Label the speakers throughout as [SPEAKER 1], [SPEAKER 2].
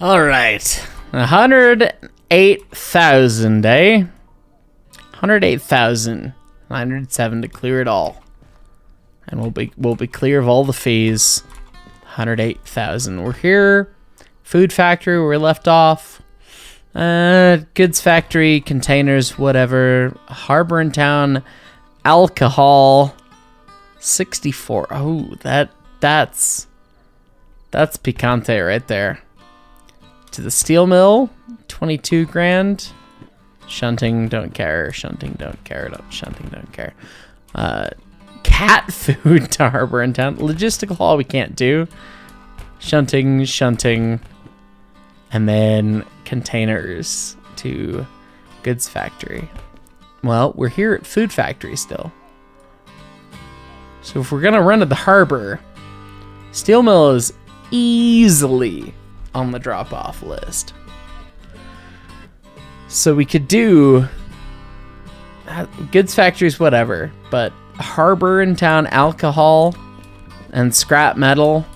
[SPEAKER 1] All right, 108,000, eh? 108,907 to clear it all, and we'll be clear of all the fees. 108,000. We're here. Food factory where we left off. Goods factory, containers, whatever. Harbor in town, alcohol. 64. Oh, that's picante right there. To the steel mill, 22 grand. Shunting, don't care. Shunting, don't care. Shunting, don't care. Cat food to harbor in town. Logistical haul we can't do. Shunting. And then containers to goods factory. Well, we're here at food factory still. So if we're gonna run to the harbor, steel mill is easily on the drop-off list. So we could do goods factories, whatever, but harbor in town, alcohol, and scrap metal.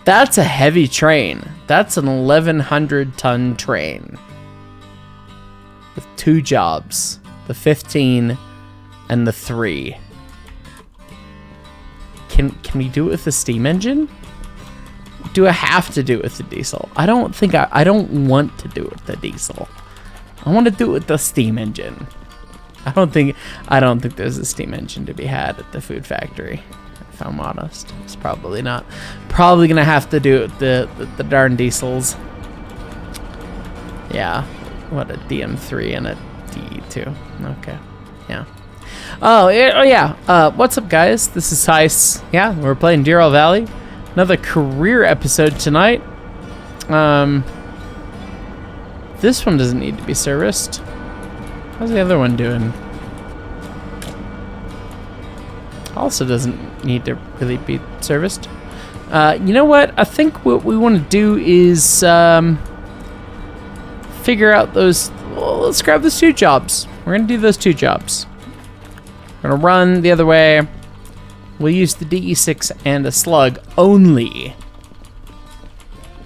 [SPEAKER 1] That's a heavy train. That's an 1,100-ton train with 2 jobs, the 15 and the 3. Can we do it with the steam engine? Do I have to do it with the diesel? I don't want to do it with the diesel. I want to do it with the steam engine. I don't think there's a steam engine to be had at the food factory. If I'm honest, it's probably not. Probably gonna have to do it with the darn diesels. Yeah, what, a DM3 and a DE2. Okay, yeah. Oh yeah. What's up, guys? This is Heis. Yeah, we're playing Derail Valley. Another career episode tonight. This one doesn't need to be serviced. How's the other one doing? Also doesn't need to really be serviced. You know what? I think what we want to do is figure out those. Well, let's grab those 2 jobs. We're gonna do those 2 jobs. We're gonna run the other way. We'll use the DE6 and a slug only.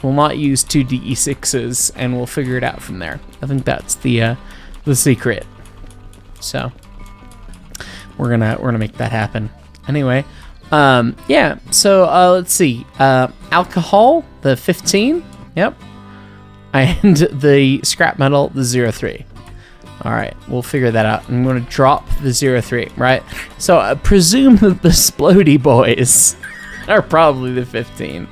[SPEAKER 1] We'll not use 2 DE6s, and we'll figure it out from there. I think that's the secret. So we're gonna make that happen. Anyway, yeah. So let's see. Alcohol, the 15. Yep. And the scrap metal, the 03. All right, we'll figure that out. I'm going to drop the 03, right? So I presume that the Splody boys are probably the 15.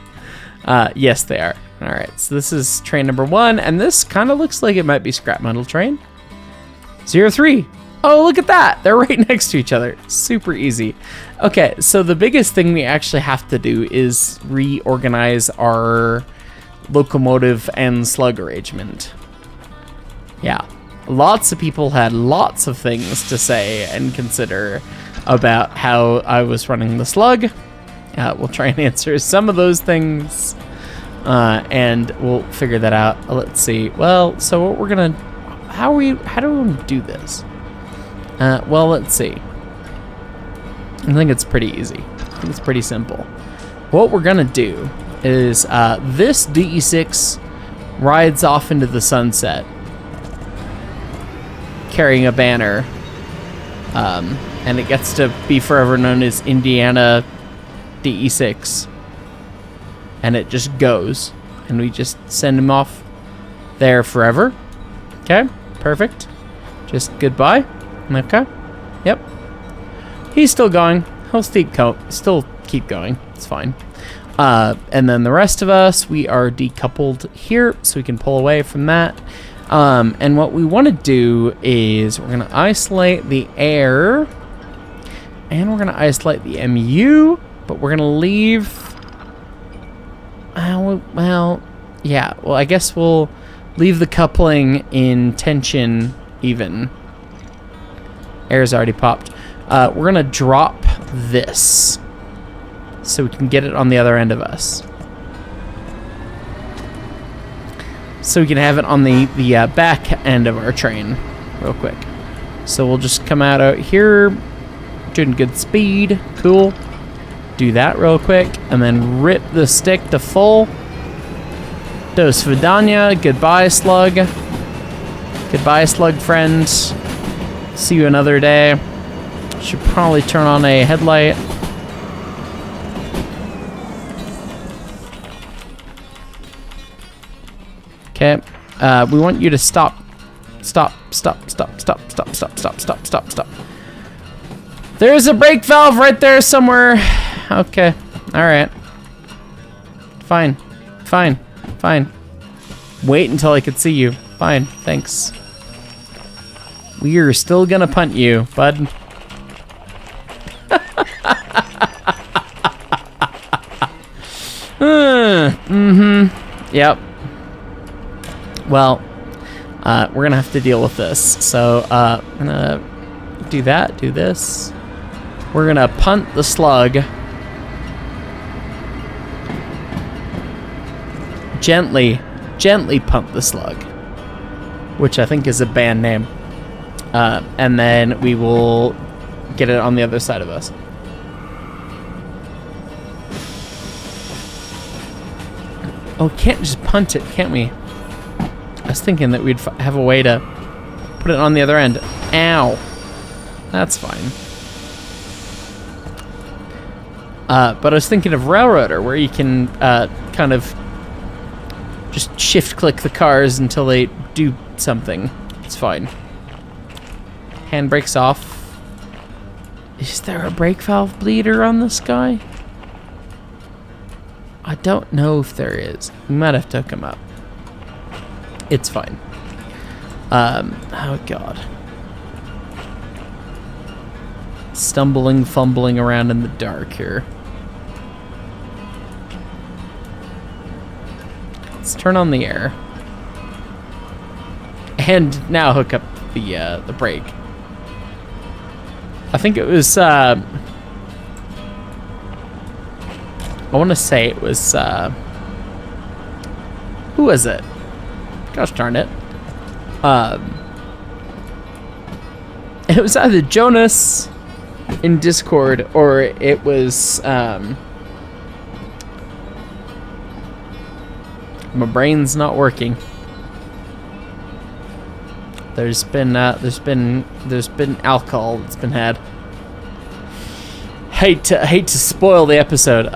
[SPEAKER 1] Yes, they are. All right, so this is train number 1, and this kind of looks like it might be scrap metal train. 03. Oh, look at that. They're right next to each other. Super easy. Okay, so the biggest thing we actually have to do is reorganize our locomotive and slug arrangement. Yeah. Lots of people had lots of things to say and consider about how I was running the slug. We'll try and answer some of those things, and we'll figure that out. Let's see. Well, so what we're gonna, how do we do this? Well, let's see. I think it's pretty easy. I think it's pretty simple. What we're gonna do is this DE6 rides off into the sunset, carrying a banner, and it gets to be forever known as Indiana DE6, and it just goes, and we just send him off there forever. Okay, perfect. Just goodbye. Okay, yep. He's still going. He'll still keep going. It's fine. And then the rest of us, we are decoupled here, so we can pull away from that. And what we want to do is we're going to isolate the air, and we're going to isolate the MU, but we're going to leave, well, yeah, well, I guess we'll leave the coupling in tension even. Air's already popped. We're going to drop this so we can get it on the other end of us. So we can have it on the back end of our train real quick. So we'll just come out here, doing good speed. Cool. Do that real quick, and then rip the stick to full. Do svidanya. Goodbye, slug. Goodbye, slug friend. See you another day. Should probably turn on a headlight. Okay. We want you to stop. Stop. Stop. Stop. Stop. Stop. Stop. Stop. Stop. Stop. Stop. There's a brake valve right there somewhere. Okay. All right. Fine. Fine. Fine. Wait until I could see you. Fine. Thanks. We are still gonna punt you, bud. Yep. Well, we're gonna have to deal with this. So, I'm gonna do that, do this. We're gonna punt the slug. Gently punt the slug. Which I think is a band name. And then we will get it on the other side of us. Oh, we can't just punt it, can't we? I was thinking that we'd have a way to put it on the other end. Ow. That's fine. But I was thinking of Railroader, where you can kind of just shift-click the cars until they do something. It's fine. Handbrake's off. Is there a brake valve bleeder on this guy? I don't know if there is. We might have to hook him up. It's fine. Oh god. Stumbling, fumbling around in the dark here. Let's turn on the air. And now hook up the brake. I think it was, I want to say it was, who was it? Gosh darn it. It was either Jonas in Discord or it was, my brain's not working. There's been alcohol that's been had. Hate to spoil the episode,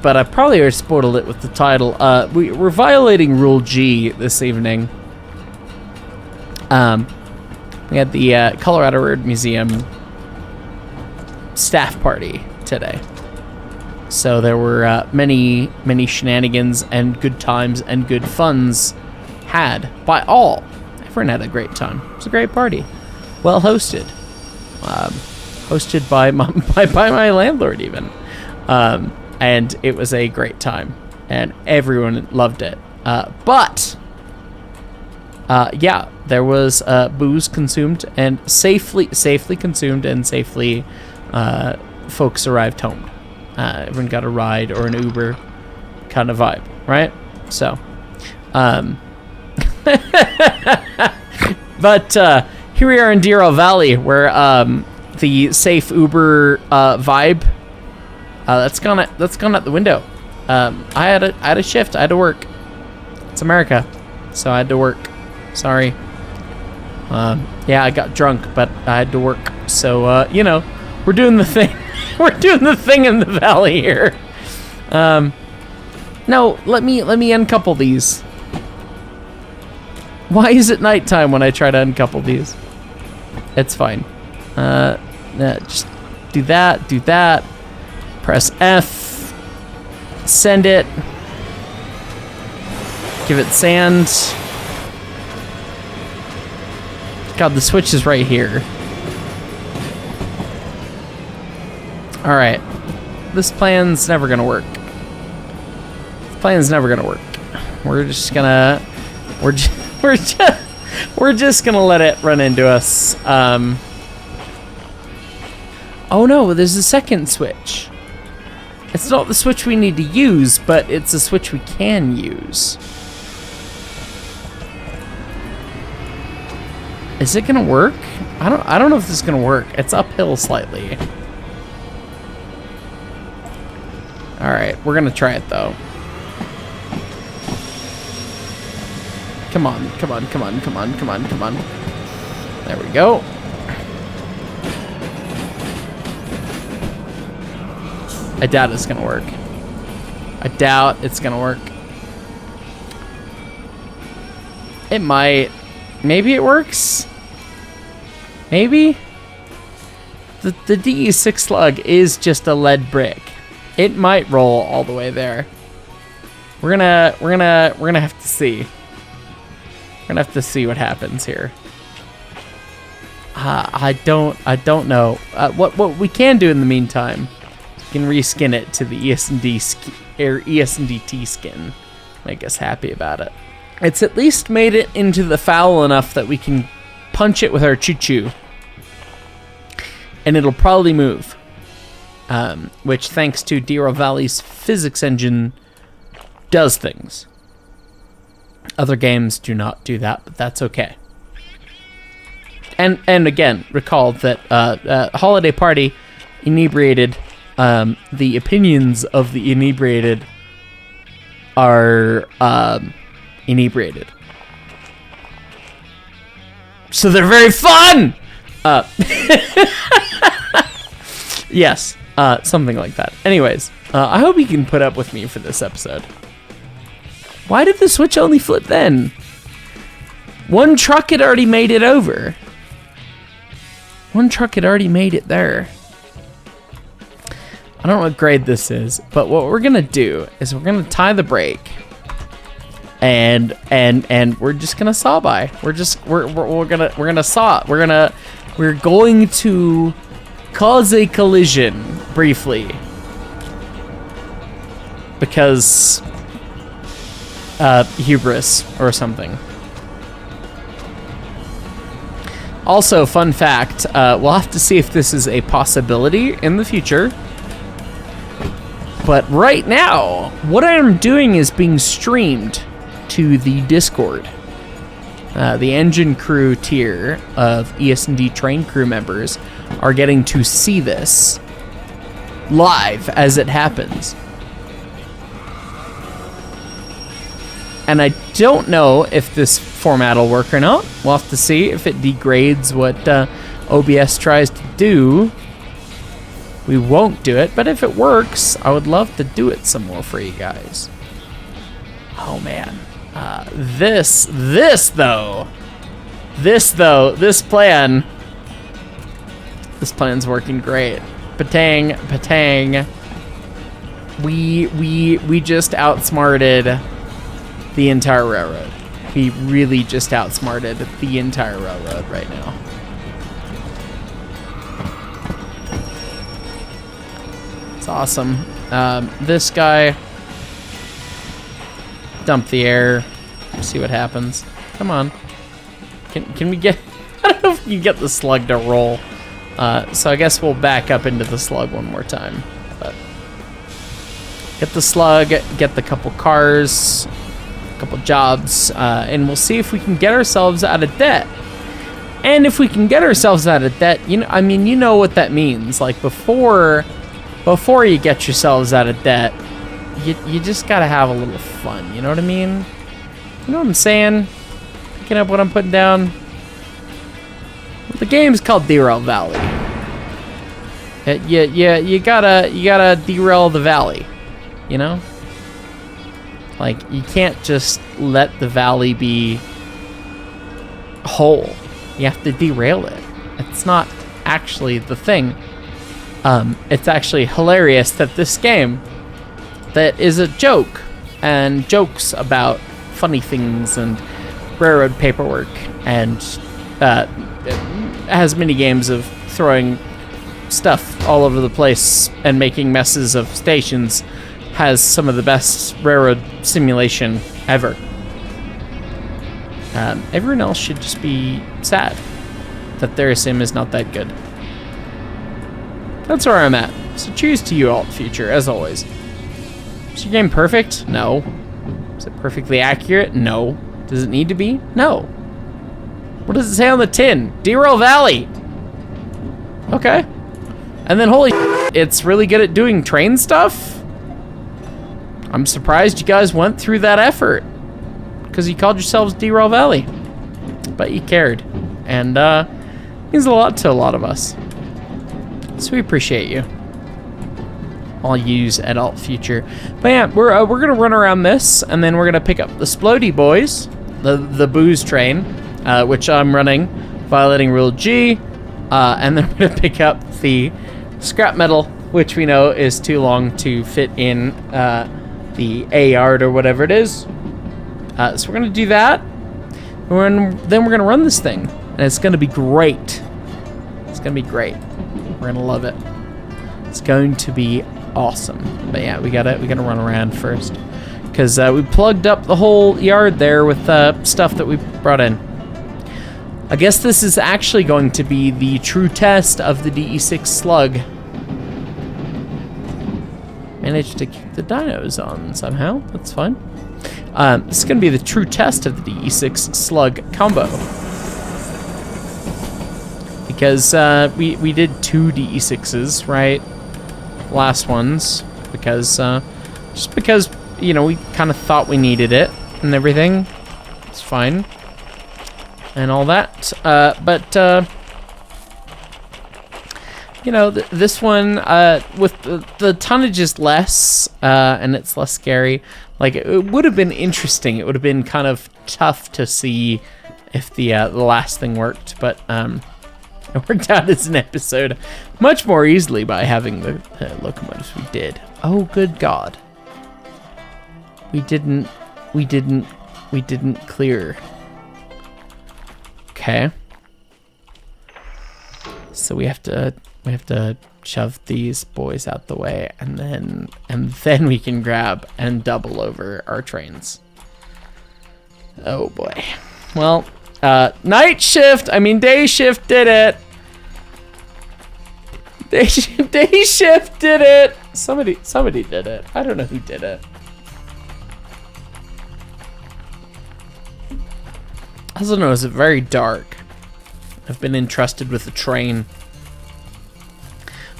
[SPEAKER 1] but I probably already spoiled it with the title. We're violating Rule G this evening. We had the Colorado Road Museum staff party today, so there were many shenanigans and good times and good funs had by all. Everyone had a great time. It was a great party, well hosted. Hosted by my landlord even, and it was a great time, and everyone loved it. But yeah, there was booze consumed and safely consumed, and safely folks arrived home. Everyone got a ride or an Uber kind of vibe, right? So, but here we are in Derail Valley, where the safe Uber vibe that's gone out the window. I had a shift. I had to work. It's America, so I had to work. Sorry. Yeah, I got drunk, but I had to work. So you know, we're doing the thing. We're doing the thing in the valley here. No, let me uncouple these. Why is it nighttime when I try to uncouple these? It's fine. Just do that. Press F. Send it. Give it sand. God, the switch is right here. Alright. This plan's never gonna work. This plan's never gonna work. We're just gonna let it run into us. Oh no, there's a second switch. It's not the switch we need to use, but it's a switch we can use. Is it gonna work? I don't know if this is gonna work. It's uphill slightly. Alright, we're gonna try it though. Come on, come on, come on, come on, come on, come on. There we go. I doubt it's gonna work. I doubt it's gonna work. It might. Maybe it works. Maybe. The DE6 slug is just a lead brick. It might roll all the way there. We're gonna have to see. We're gonna have to see what happens here. I don't know. What we can do in the meantime, we can reskin it to the ES&D T skin. Make us happy about it. It's at least made it into the foul enough that we can punch it with our choo-choo. And it'll probably move. Which, thanks to Derail Valley's physics engine, does things. Other games do not do that, but that's okay. And again, recall that Holiday Party inebriated, the opinions of the inebriated are inebriated. So they're very fun! Yes, something like that. Anyways, I hope you can put up with me for this episode. Why did the switch only flip then? One truck had already made it over. One truck had already made it there. I don't know what grade this is, but what we're gonna do is we're gonna tie the brake, and we're just gonna saw by. We're gonna saw. We're going to cause a collision briefly because hubris or something. Also, fun fact, we'll have to see if this is a possibility in the future. But right now, what I'm doing is being streamed to the Discord. The engine crew tier of ES&D Train Crew members are getting to see this live as it happens. And I don't know if this format will work or not. We'll have to see if it degrades what OBS tries to do. We won't do it, but if it works, I would love to do it some more for you guys. Oh man, this plan's working great. Patang. We just outsmarted the entire railroad. We really just outsmarted the entire railroad right now. It's awesome. This guy, dump the air, see what happens. Come on. Can we get, I don't know if we can get the slug to roll. So I guess we'll back up into the slug one more time. But get the slug, get the couple cars, couple jobs, and we'll see if we can get ourselves out of debt. And if we can get ourselves out of debt, you know what that means. Like before you get yourselves out of debt, you just gotta have a little fun. You know what I mean? You know what I'm saying? Picking up what I'm putting down. The game's called Derail Valley. You gotta derail the valley. You know? Like, you can't just let the valley be whole. You have to derail it. It's not actually the thing. It's actually hilarious that this game that is a joke and jokes about funny things and railroad paperwork and has mini games of throwing stuff all over the place and making messes of stations, has some of the best railroad simulation ever. Everyone else should just be sad that their sim is not that good. That's where I'm at. So cheers to you all, future, as always. Is your game perfect? No. Is it perfectly accurate? No. Does it need to be? No. What does it say on the tin? Derail Valley. Okay. And then holy shit, it's really good at doing train stuff? I'm surprised you guys went through that effort. because you called yourselves Derail Valley. But you cared. And means a lot to a lot of us. So we appreciate you. I'll use adult future. But yeah, we're gonna run around this, and then we're gonna pick up the Splody boys, the booze train, which I'm running, violating rule G, and then we're gonna pick up the scrap metal, which we know is too long to fit in the A yard or whatever it is. So we're gonna do that. Then we're gonna run this thing, and it's gonna be great. It's gonna be great. We're gonna love it. It's going to be awesome. But yeah, we gotta run around first, because we plugged up the whole yard there with stuff that we brought in. I guess this is actually going to be the true test of the DE6 slug. Managed to keep the dinos on somehow. That's fine. This is going to be the true test of the DE6 slug combo. Because we did 2 DE6s, right? Last ones. Because, just because, you know, we kind of thought we needed it and everything. It's fine. And all that. But you know, this one, with the tonnage is less, and it's less scary. Like, it would have been interesting. It would have been kind of tough to see if the last thing worked, but it worked out as an episode much more easily by having the locomotives we did. Oh, good God. We didn't clear. Okay. So we have to shove these boys out the way, and then we can grab and double over our trains. Oh boy. Well, day shift did it. Day shift did it. Somebody did it. I don't know who did it. I also know it's very dark. I've been entrusted with a train.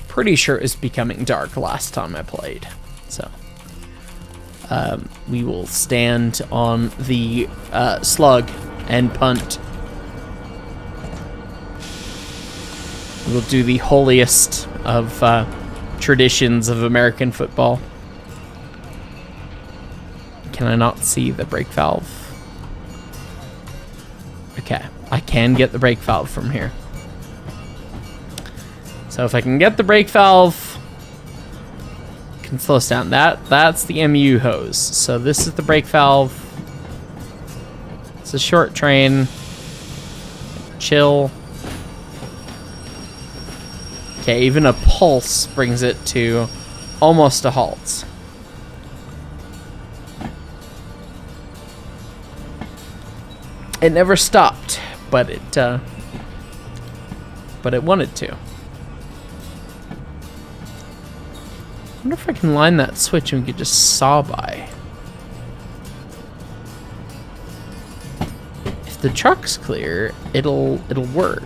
[SPEAKER 1] Pretty sure it was becoming dark last time I played. So we will stand on the slug and punt. We'll do the holiest of traditions of American football. Can I not see the brake valve? Okay, I can get the brake valve from here. So if I can get the brake valve, I can slow us down. That's the MU hose. So this is the brake valve. It's a short train. Chill. Okay, even a pulse brings it to almost a halt. It never stopped, but it wanted to. I wonder if I can line that switch and we could just saw by. If the truck's clear, it'll work.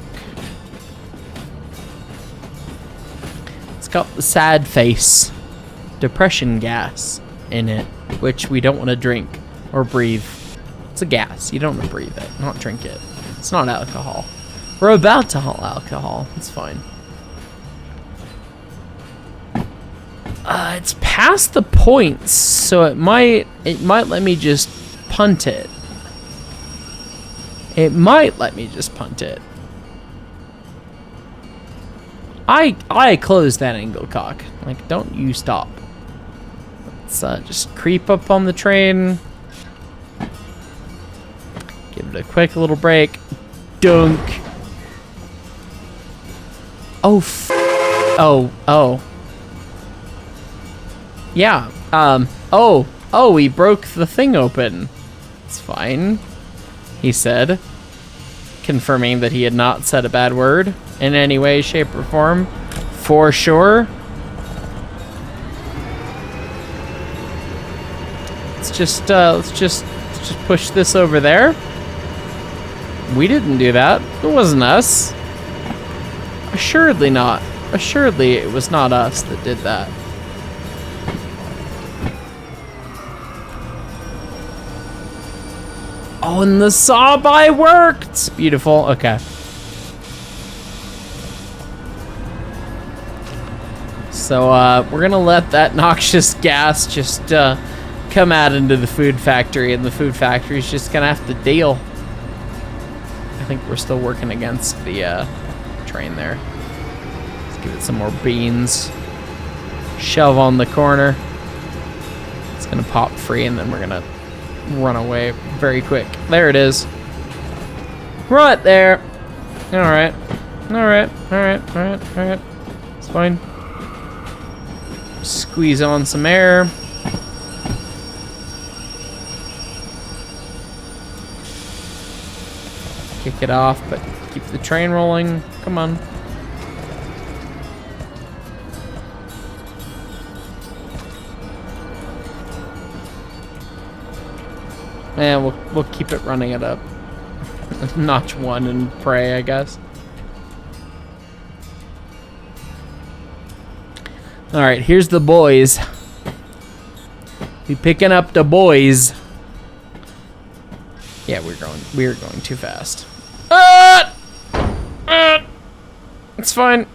[SPEAKER 1] It's got the sad face depression gas in it, which we don't want to drink or breathe. It's a gas. You don't want to breathe it, not drink it. It's not alcohol. We're about to haul alcohol. It's fine. It's past the points, so it might let me just punt it. It might let me just punt it. I closed that angle cock. Like, don't you stop. Let's just creep up on the train. Give it a quick little break. Dunk. Oh, oh. Yeah, oh, he broke the thing open. It's fine, he said, confirming that he had not said a bad word in any way, shape, or form, for sure. Let's just push this over there. We didn't do that. It wasn't us. Assuredly not. Assuredly, it was not us that did that. Oh, and the saw-by worked! Beautiful, okay. So, we're gonna let that noxious gas just, come out into the food factory, and the food factory's just gonna have to deal. I think we're still working against the, train there. Let's give it some more beans. Shove on the corner. It's gonna pop free, and then we're gonna run away very quick. There it is. Right there. Alright. Alright. Alright. Alright. Alright. It's fine. Squeeze on some air. Kick it off, but keep the train rolling. Come on. Yeah, we'll keep it running it up. Notch 1 and pray, I guess. All right, here's the boys. We picking up the boys. Yeah, we're going too fast. It's fine.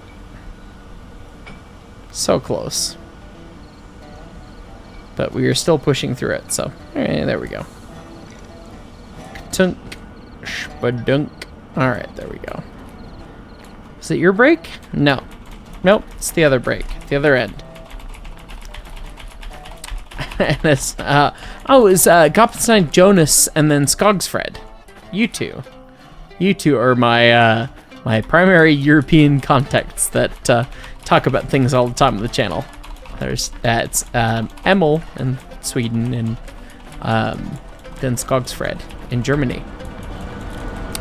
[SPEAKER 1] So close. But we are still pushing through it, so there we go. Tunk, spadunk. All right, there we go. Is it your brake? No. Nope, it's the other brake, the other end. And it's, it's Goppenstein, Jonas, and then Skogsfred. You two. You two are my, my primary European contacts that, talk about things all the time on the channel. There's, it's, Emil in Sweden, and, then Skogsfred in Germany.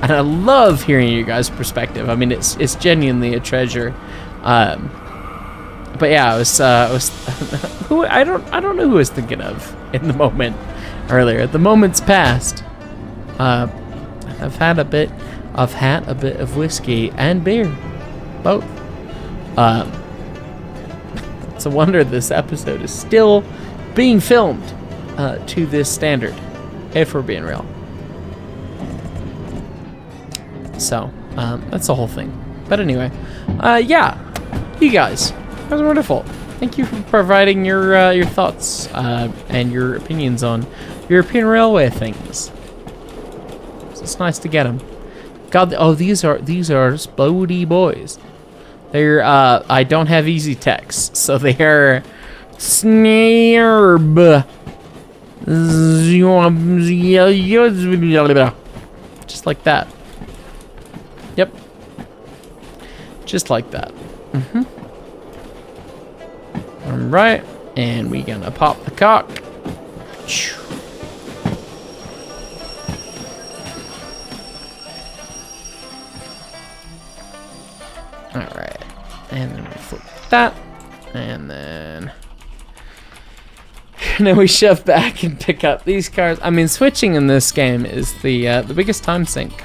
[SPEAKER 1] And I love hearing your guys' perspective. I mean, it's genuinely a treasure. But yeah, I was who I don't know who I was thinking of in the moment earlier. The moment's passed. I've had a bit of whiskey and beer, both. It's a wonder this episode is still being filmed to this standard, if we're being real. So that's the whole thing. But anyway, yeah. You guys, that was wonderful. Thank you for providing your thoughts and your opinions on European railway things. It's nice to get them. God, oh, these are splody boys. They're I don't have easy text, so they are snarb. Just like that. Yep. Just like that. Alright, and we gonna pop the cock. Alright, and then we flip that, and then we shove back and pick up these cars. I mean, switching in this game is the biggest time sink.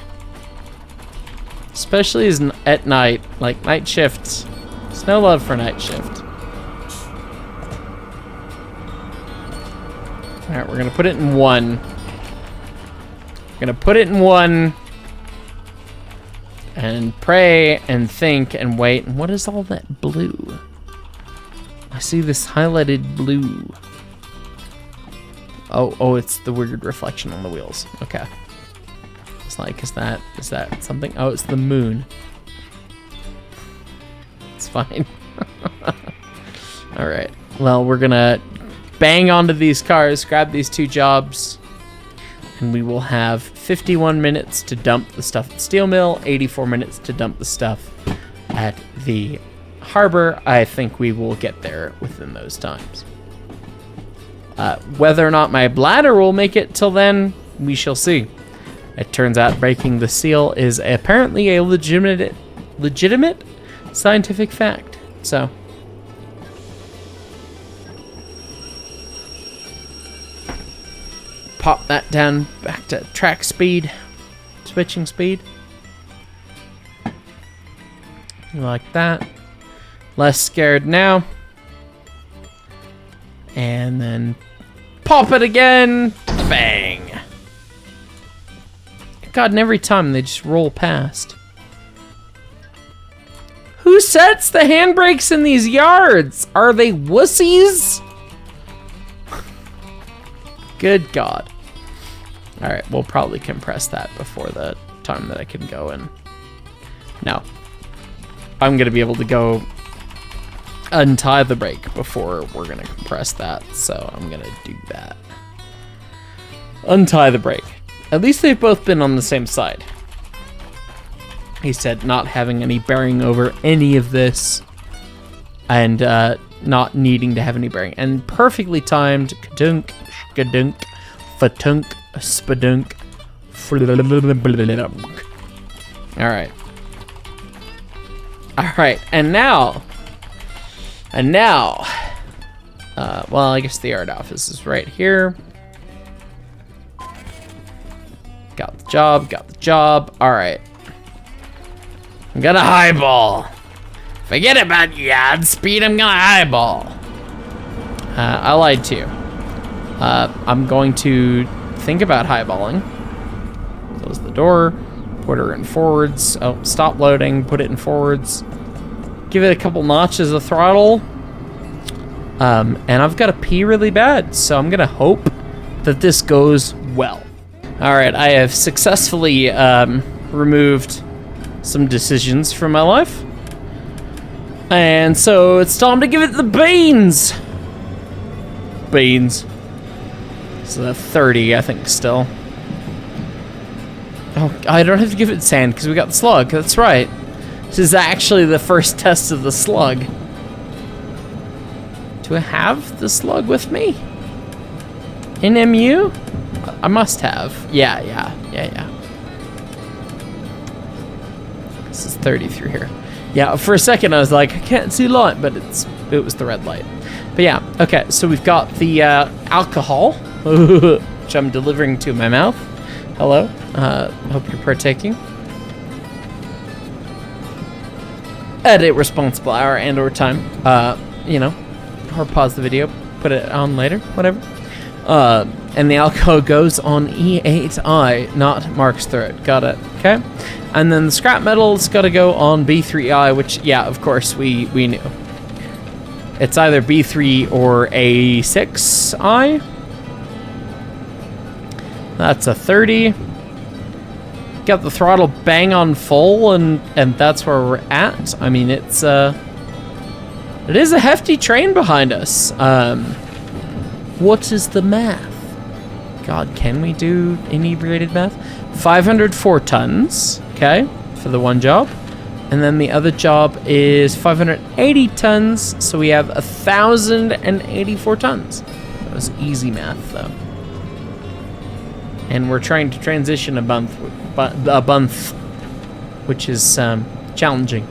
[SPEAKER 1] Especially as at night, like night shifts. There's no love for night shift. Alright, we're gonna put it in 1. Gonna put it in 1. And pray and think and wait. And what is all that blue? I see this highlighted blue. Oh, it's the weird reflection on the wheels. Okay. It's like, is that something? Oh, it's the moon. It's fine. All right. Well, we're gonna bang onto these cars, grab these 2 jobs, and we will have 51 minutes to dump the stuff at Steel Mill, 84 minutes to dump the stuff at the harbor. I think we will get there within those times. Whether or not my bladder will make it till then, we shall see. It turns out breaking the seal is apparently a legitimate scientific fact. So, pop that down back to track speed, switching speed. Like that. Less scared now. And then pop it again. Bang. God, and every time they just roll past. Who sets the handbrakes in these yards? Are they wussies? Good God. All right, we'll probably compress that before the time that I can go in. No. I'm gonna be able to go untie the brake before we're gonna compress that, so I'm gonna do that. Untie the brake. At least they've both been on the same side. He said not having any bearing over any of this and not needing to have any bearing. And perfectly timed, kadunk, skadunk, fatunk, spadunk, all right. All right, and now, well, I guess the yard office is right here. Got the job. All right. I'm gonna highball. Forget about yard speed, I'm gonna highball. I lied to you. I'm going to think about highballing. Close the door, put her in forwards. Oh, stop loading, put it in forwards. Give it a couple notches of throttle. And I've got to pee really bad, so I'm gonna hope that this goes well. All right, I have successfully removed some decisions from my life. And so it's time to give it the beans. Beans. So 30, I think, still. Oh, I don't have to give it sand because we got the slug. That's right. This is actually the first test of the slug. Do I have the slug with me? In MU? I must have. Yeah. This is 30 through here. Yeah, for a second I was like, I can't see light, but it was the red light. But yeah, okay, so we've got the alcohol, which I'm delivering to my mouth. Hello, hope you're partaking. At a responsible hour and or time, you know, or pause the video, put it on later, whatever. And the alcohol goes on E8I, not Mark's throat. Got it, okay? And then the scrap metal's got to go on B3I, which, yeah, of course, we knew. It's either B3 or A6I. That's a 30. Got the throttle bang on full, and that's where we're at. I mean, it is a hefty train behind us. What is the math? God, can we do inebriated math? 504 tons, okay, for the one job. And then the other job is 580 tons, so we have 1,084 tons. That was easy math, though. And we're trying to transition a month, which is challenging.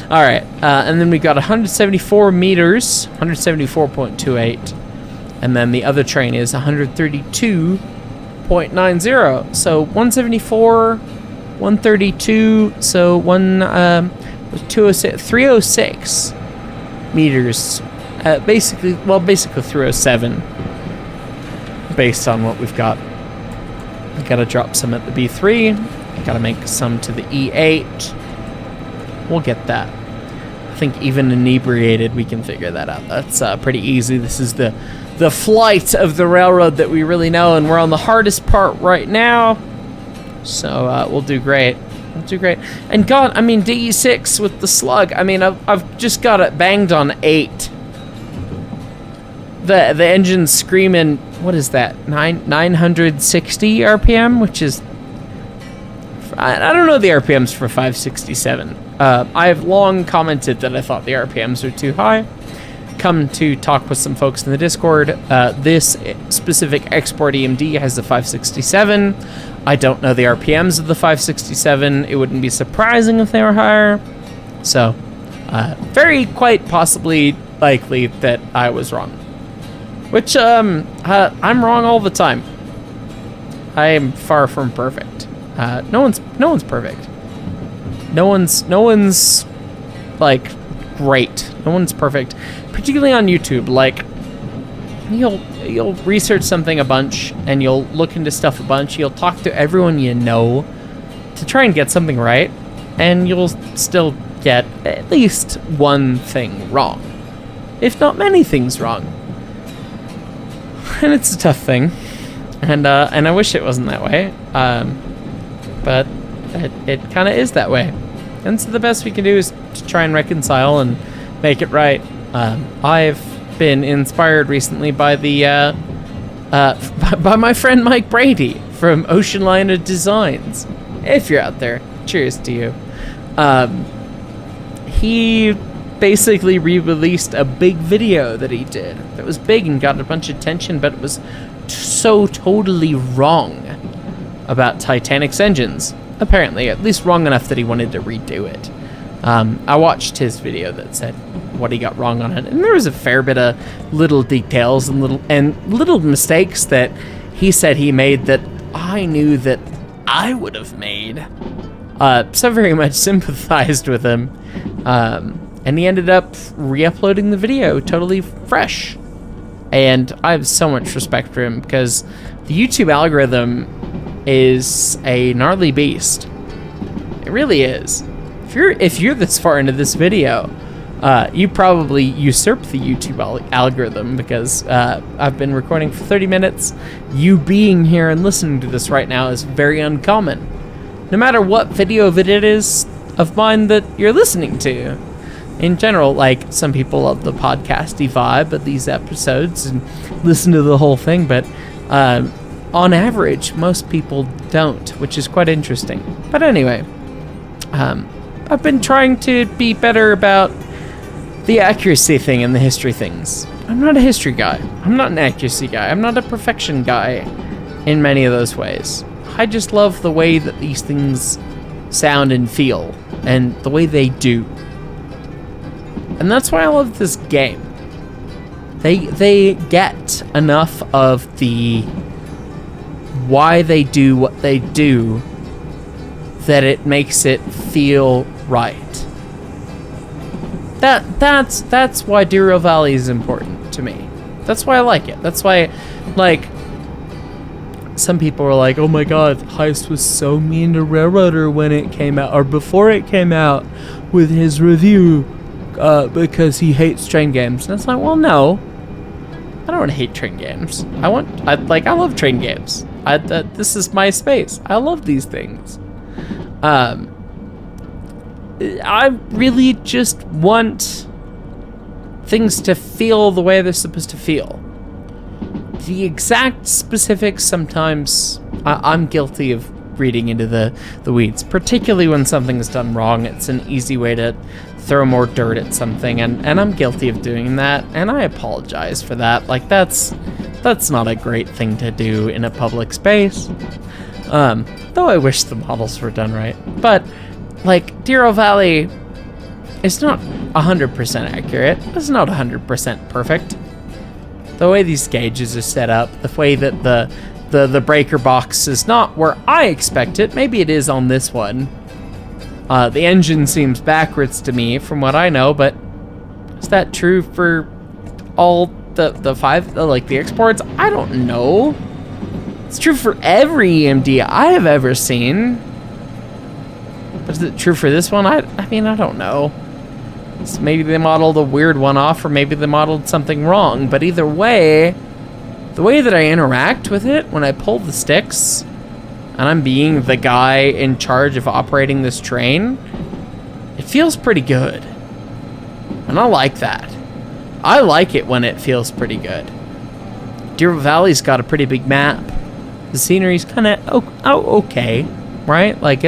[SPEAKER 1] All right, and then we got 174 meters, 174.28. And then the other train is 132.90. So 174, 132, so 306 meters. Basically 307. Based on what we've got. We gotta drop some at the B3. Gotta make some to the E8. We'll get that. I think even inebriated, we can figure that out. That's pretty easy. This is the flight of the railroad that we really know, and we're on the hardest part right now. So we'll do great. We'll do great. And God, I mean, DE6 with the slug. I mean, I've just got it banged on 8. The engine's screaming. What is that? 960 RPM, which is. I don't know the RPMs for 567. I have long commented that I thought the RPMs were too high. Come to talk with some folks in the Discord. This specific export EMD has the 567. I don't know the RPMs of the 567. It wouldn't be surprising if they were higher. So, very quite possibly likely that I was wrong. Which, I'm wrong all the time. I am far from perfect. No one's perfect. No one's like great. No one's perfect, particularly on YouTube. Like you'll research something a bunch, and you'll look into stuff a bunch. You'll talk to everyone you know to try and get something right, and you'll still get at least one thing wrong, if not many things wrong. And it's a tough thing, and I wish it wasn't that way, but it kind of is that way. And so the best we can do is to try and reconcile and make it right. I've been inspired recently by by my friend Mike Brady from Ocean Liner Designs. If you're out there, cheers to you. He basically re-released a big video that he did. It was big and got a bunch of attention, but it was so totally wrong about Titanic's engines. Apparently, at least wrong enough that he wanted to redo it. I watched his video that said what he got wrong on it, and there was a fair bit of little details and little mistakes that he said he made that I knew that I would have made. So very much sympathized with him, and he ended up re-uploading the video totally fresh. And I have so much respect for him, because the YouTube algorithm is a gnarly beast. It really is. If you're this far into this video, you probably usurped the YouTube algorithm, because I've been recording for 30 minutes. You being here and listening to this right now is very uncommon, no matter what video of it is of mine that you're listening to. In general, like, some people love the podcasty vibe of these episodes and listen to the whole thing, but on average, most people don't, which is quite interesting. But anyway, I've been trying to be better about the accuracy thing and the history things. I'm not a history guy. I'm not an accuracy guy. I'm not a perfection guy in many of those ways. I just love the way that these things sound and feel, and the way they do. And that's why I love this game. They get enough of the why they do what they do that it makes it feel right. That's why Derail Valley is important to me. That's why I like it. That's why, like, some people were like, oh my god, Heist was so mean to Railroader when it came out, or before it came out, with his review, because he hates train games. And it's like, well, no, I don't hate train games. I love train games. This is my space. I love these things. I really just want things to feel the way they're supposed to feel. The exact specifics, sometimes I'm guilty of reading into the weeds, particularly when something's done wrong. It's an easy way to throw more dirt at something, and I'm guilty of doing that, and I apologize for that. Like, that's not a great thing to do in a public space. Though I wish the models were done right. But, like, Derail Valley is not 100% accurate. It's not 100% perfect. The way these gauges are set up, the way that the breaker box is not where I expect it. Maybe it is on this one. The engine seems backwards to me from what I know, but is that true for all the five, like, the exports? I don't know. It's true for every EMD I have ever seen. But is it true for this one? I mean, I don't know. So maybe they modeled a weird one off, or maybe they modeled something wrong. But either way, the way that I interact with it when I pull the sticks, and I'm being the guy in charge of operating this train, it feels pretty good. And I like that. I like it when it feels pretty good. Derail Valley's got a pretty big map. The scenery's kind of okay, right? Like,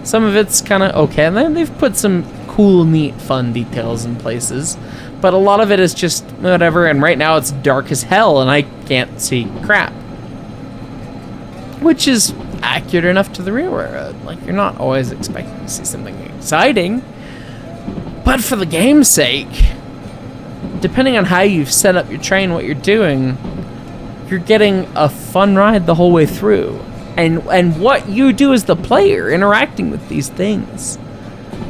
[SPEAKER 1] some of it's kind of okay, and then they've put some cool, neat, fun details in places, but a lot of it is just whatever. And right now it's dark as hell, and I can't see crap, which is accurate enough to the railroad. Like, you're not always expecting to see something exciting, but for the game's sake, depending on how you've set up your train, what you're doing, you're getting a fun ride the whole way through. And what you do as the player interacting with these things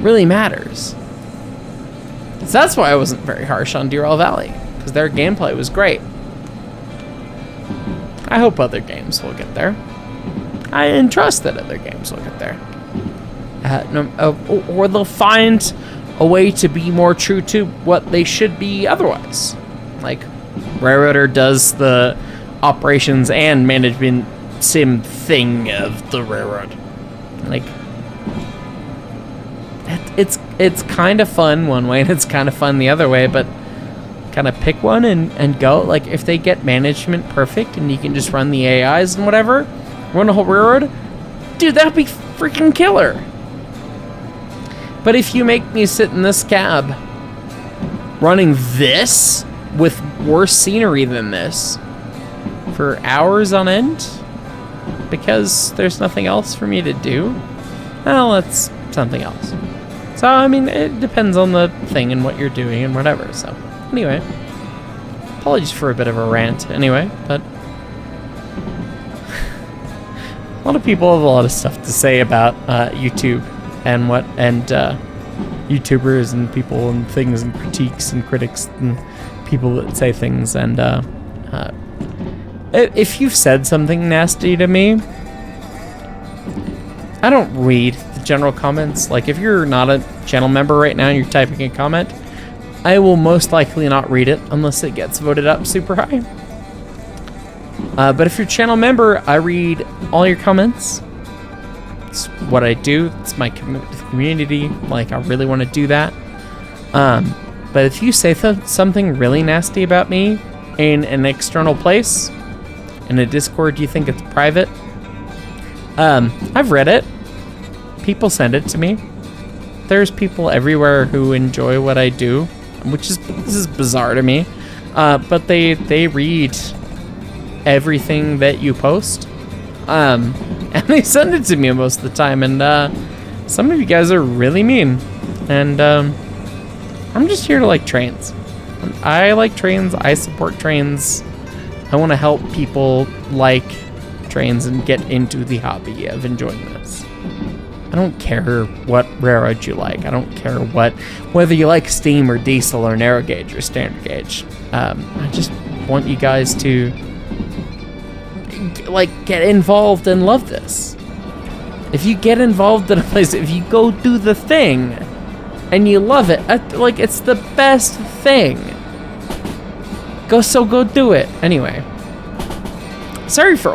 [SPEAKER 1] really matters. So that's why I wasn't very harsh on Derail Valley, because their gameplay was great. I hope other games will get there. I entrust that other games will get there. Or they'll find a way to be more true to what they should be otherwise. Like, Railroader does the operations and management sim thing of the railroad. Like, it's kind of fun one way and it's kind of fun the other way, but kind of pick one and go. Like, if they get management perfect and you can just run the AIs and whatever, run a whole railroad, dude, that'd be freaking killer. But if you make me sit in this cab running this with worse scenery than this for hours on end because there's nothing else for me to do, well, that's something else. So, I mean, it depends on the thing and what you're doing and whatever. So, anyway, apologies for a bit of a rant anyway, but a lot of people have a lot of stuff to say about YouTube and YouTubers and people and things and critiques and critics and people that say things. And if you've said something nasty to me, I don't read the general comments. Like, if you're not a channel member right now and you're typing a comment, I will most likely not read it unless it gets voted up super high. But if you're a channel member, I read all your comments. It's what I do. It's my commitment to the community. Like, I really want to do that. But if you say something really nasty about me in an external place, in a Discord, you think it's private, I've read it. People send it to me. There's people everywhere who enjoy what I do, which is, this is bizarre to me. But they read everything that you post. And they send it to me most of the time. And some of you guys are really mean. And I'm just here to like trains. I like trains. I support trains. I want to help people like trains and get into the hobby of enjoying this. I don't care what railroad you like. I don't care whether you like steam or diesel or narrow gauge or standard gauge. I just want you guys to like get involved and love this. If you get involved in a place, if you go do the thing and you love it, like, it's the best thing. Go do it. Anyway, sorry for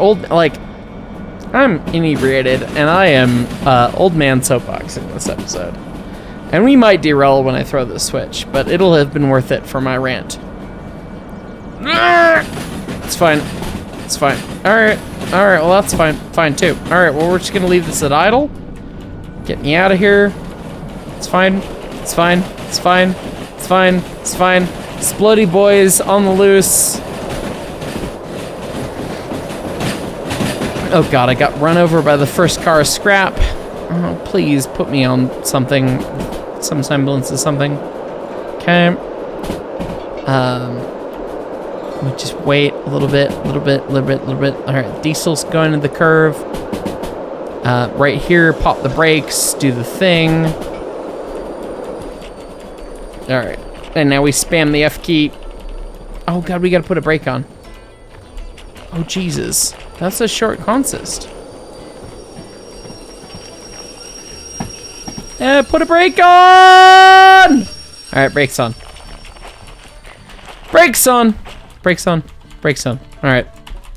[SPEAKER 1] I'm inebriated and I am old man soapboxing this episode. And we might derail when I throw the switch, but it'll have been worth it for my rant. It's fine. It's fine. Alright, well that's fine too. Alright, well we're just gonna leave this at idle. Get me out of here. It's fine. It's fine. It's fine. It's fine. It's fine. Splody boys on the loose. Oh god, I got run over by the first car scrap. Oh, please put me on something. Some semblance of something. Okay. Let me just wait a little bit. Alright, diesel's going to the curve. Right here, pop the brakes, do the thing. Alright, and now we spam the F key. Oh god, we gotta put a brake on. Oh Jesus, that's a short consist. Put a brake on! Alright, brakes on. Brakes on! Brakes on. Brakes on. Alright.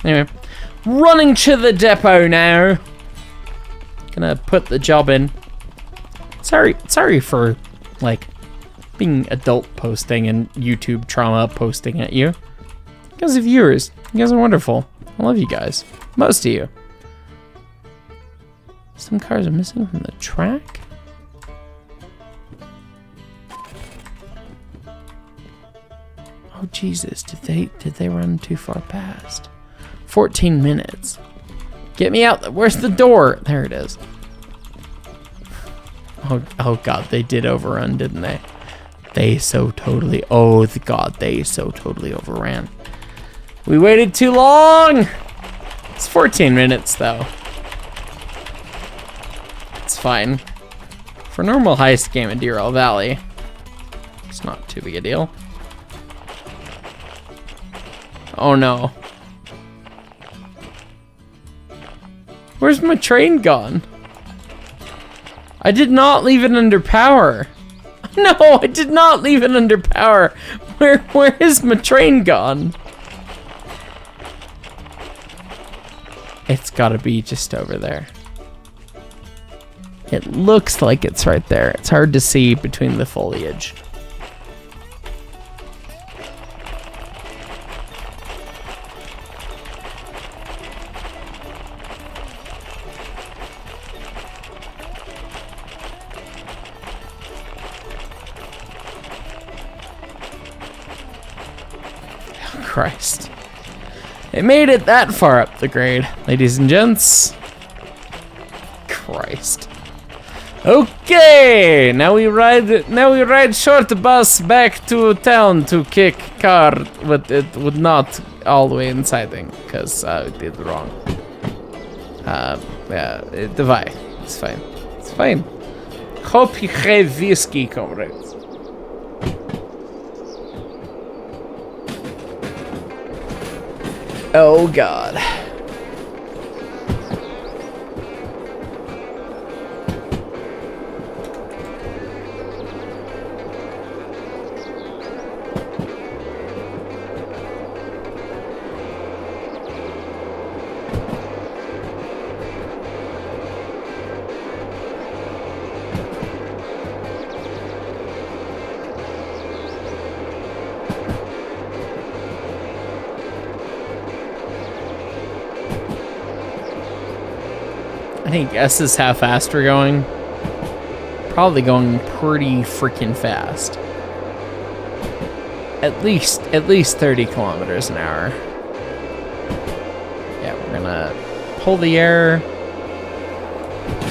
[SPEAKER 1] Anyway. Running to the depot now. Gonna put the job in. Sorry for, like, being adult posting and YouTube trauma posting at you. You guys are viewers. You guys are wonderful. I love you guys. Most of you. Some cars are missing from the track. Oh Jesus, did they run too far past? 14 minutes. Get me out. Where's the door? There it is. Oh god, they did overrun, didn't they? They so totally, oh god, they so totally overran. We waited too long! It's 14 minutes though. It's fine. For a normal heist game in Derail Valley, it's not too big a deal. Oh no. Where's my train gone? I did not leave it under power. No, I did not leave it under power. Where is my train gone? It's gotta be just over there. It looks like it's right there. It's hard to see between the foliage. Christ. It made it that far up the grade, ladies and gents. Christ. Okay, now we ride short bus back to town to kick car, but it would not all the way inciting, because I did wrong. Yeah, divide. It's fine. It's fine. Hope you have whiskey, comrades. Oh God. Any guesses how fast we're going? Probably going pretty freaking fast. At least 30 kilometers an hour. Yeah, we're gonna pull the air.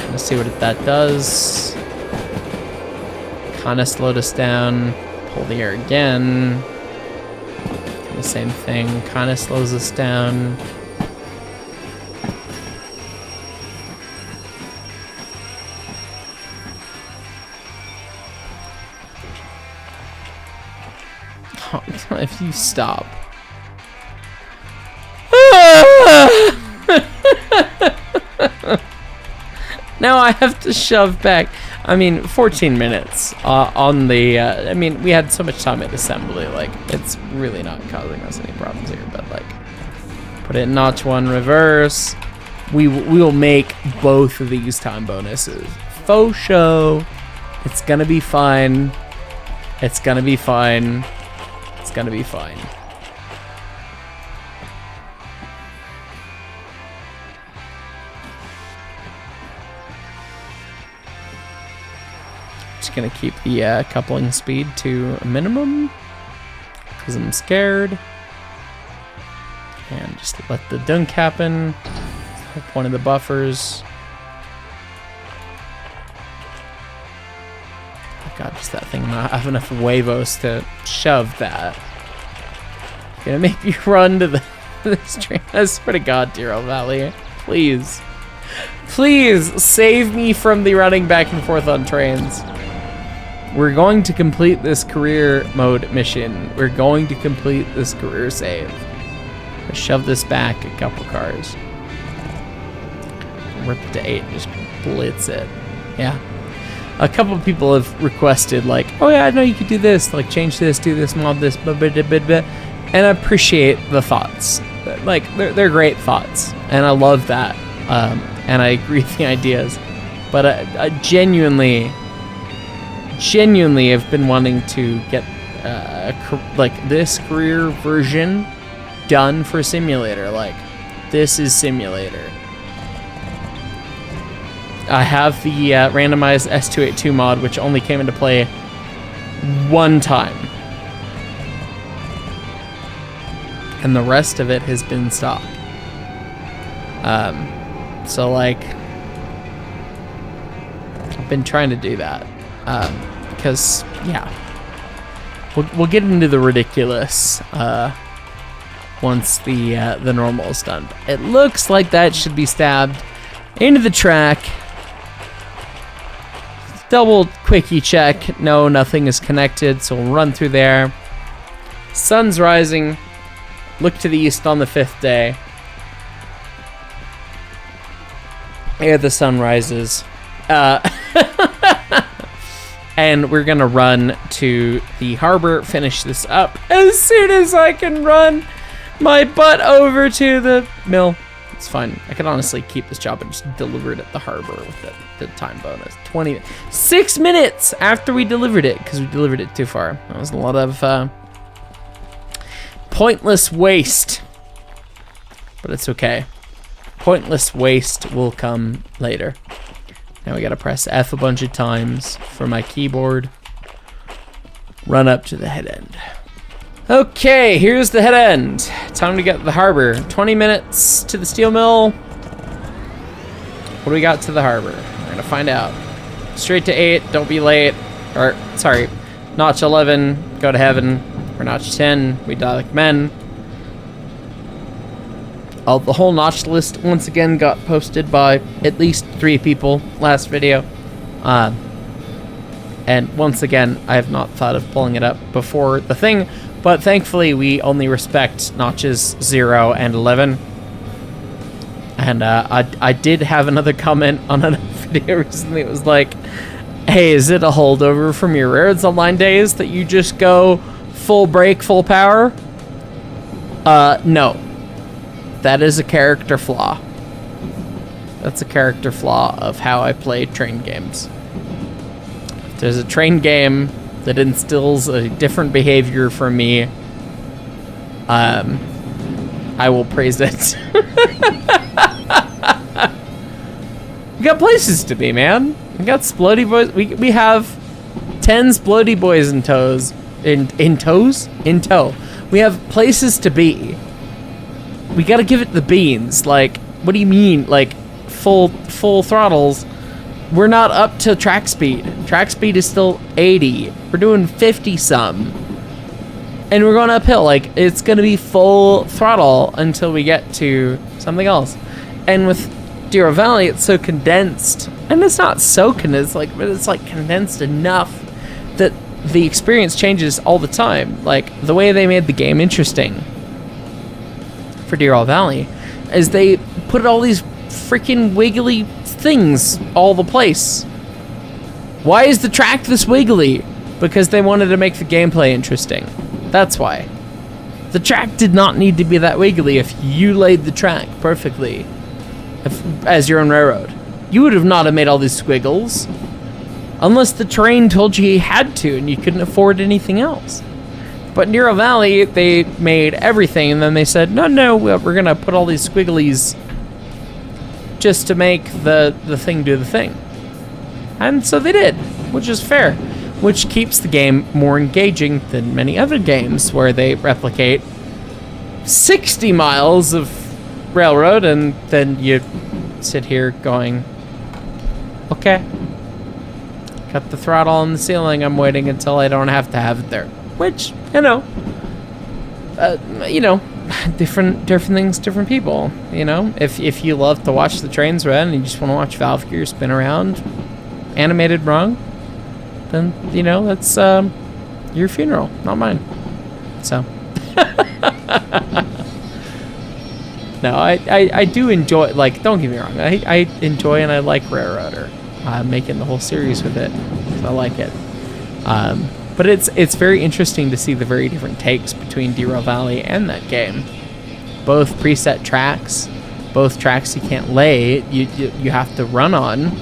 [SPEAKER 1] Let's see what that does. Kinda slowed us down. Pull the air again. The same thing, kinda slows us down. If you stop. Now I have to shove back. I mean, 14 minutes on the, I mean, we had so much time at assembly, like, it's really not causing us any problems here, but like, put it in notch 1 reverse. We will make both of these time bonuses. Faux show. It's gonna be fine. It's gonna be fine. It's gonna be fine. Just gonna keep the coupling speed to a minimum because I'm scared. And just let the dunk happen. Hope one of the buffers. God, just that thing not have enough huevos to shove that. Gonna make me run to this train. I swear to God, Derail Valley. Please. Please save me from the running back and forth on trains. We're going to complete this career mode mission. We're going to complete this career save. Let's shove this back a couple cars. Rip it to 8, just blitz it. Yeah. A couple people have requested, like, oh yeah, I know you could do this, like change this, do this, mod this, blah, blah, blah, blah, blah. And I appreciate the thoughts. Like, they're great thoughts, and I love that. And I agree with the ideas. But I genuinely have been wanting to get like this career version done for simulator. Like, this is simulator. I have the randomized S282 mod, which only came into play one time. And the rest of it has been stock. So, like, I've been trying to do that. Because, yeah. We'll get into the ridiculous once the normal is done. It looks like that should be stabbed into the track. Double quickie check. No, nothing is connected, so we'll run through there. Sun's rising. Look to the east on the 5th day. ere the sun rises. And we're gonna run to the harbor, finish this up as soon as I can run my butt over to the mill. It's fine. I can honestly keep this job and just deliver it at the harbor with the time bonus. 6 minutes after we delivered it, because we delivered it too far. That was a lot of pointless waste. But it's okay. Pointless waste will come later. Now we gotta press F a bunch of times for my keyboard. Run up to the head end. Okay, here's the head end. Time to get to the harbor. 20 minutes to the steel mill. What do we got to the harbor? We're gonna find out. Straight to 8, don't be late. Or, sorry, notch 11, go to heaven. Or notch 10, we die like men. The whole notch list once again got posted by at least 3 people last video. And once again, I have not thought of pulling it up before the thing, but thankfully we only respect notches 0 and 11. And I did have another comment on another video recently. It was like, hey, is it a holdover from your Rares Online days that you just go full brake, full power? No. That is a character flaw. That's a character flaw of how I play train games. If there's a train game that instills a different behavior from me, I will praise it. We got places to be, man. We got Splody boys. We have 10 Splody boys in tows. In tow. We have places to be. We gotta give it the beans. Like, what do you mean? Like, full throttles. We're not up to track speed. Track speed is still 80. We're doing 50 some. And we're going uphill. Like, it's gonna be full throttle until we get to something else. And with Derail Valley, it's so condensed. And it's not so condensed, but it's like condensed enough that the experience changes all the time. Like, the way they made the game interesting for Derail Valley is they put all these freaking wiggly things all the place. Why is the track this wiggly? Because they wanted to make the gameplay interesting. That's why. The track did not need to be that wiggly if you laid the track perfectly as your own railroad. You would have not have made all these squiggles unless the train told you you had to and you couldn't afford anything else. But in Derail Valley, they made everything, and then they said, no, we're going to put all these squigglies just to make the thing do the thing. And so they did, which is fair, which keeps the game more engaging than many other games where they replicate 60 miles of railroad, and then you sit here going, okay, got the throttle on the ceiling, I'm waiting until I don't have to have it there. Which, different things, different people, If you love to watch the trains run and you just want to watch valve gear spin around animated wrong, then, that's your funeral, not mine. So. No, I do enjoy, don't get me wrong, I enjoy and I like Railroader. Making the whole series with it, so I like it. But it's very interesting to see the very different takes between Derail Valley and that game. Both preset tracks, both tracks you can't lay, you have to run on.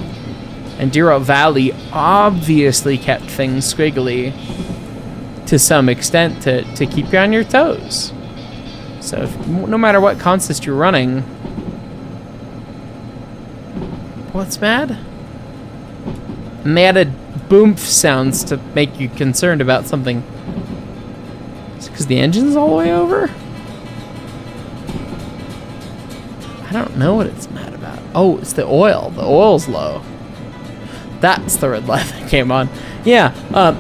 [SPEAKER 1] And Derail Valley obviously kept things squiggly to some extent to keep you on your toes. So no matter what consist you're running... What's mad? And they added boom sounds to make you concerned about something. Is it because the engine's all the way over? I don't know what it's mad about. Oh, it's the oil. The oil's low. That's the red light that came on. Yeah,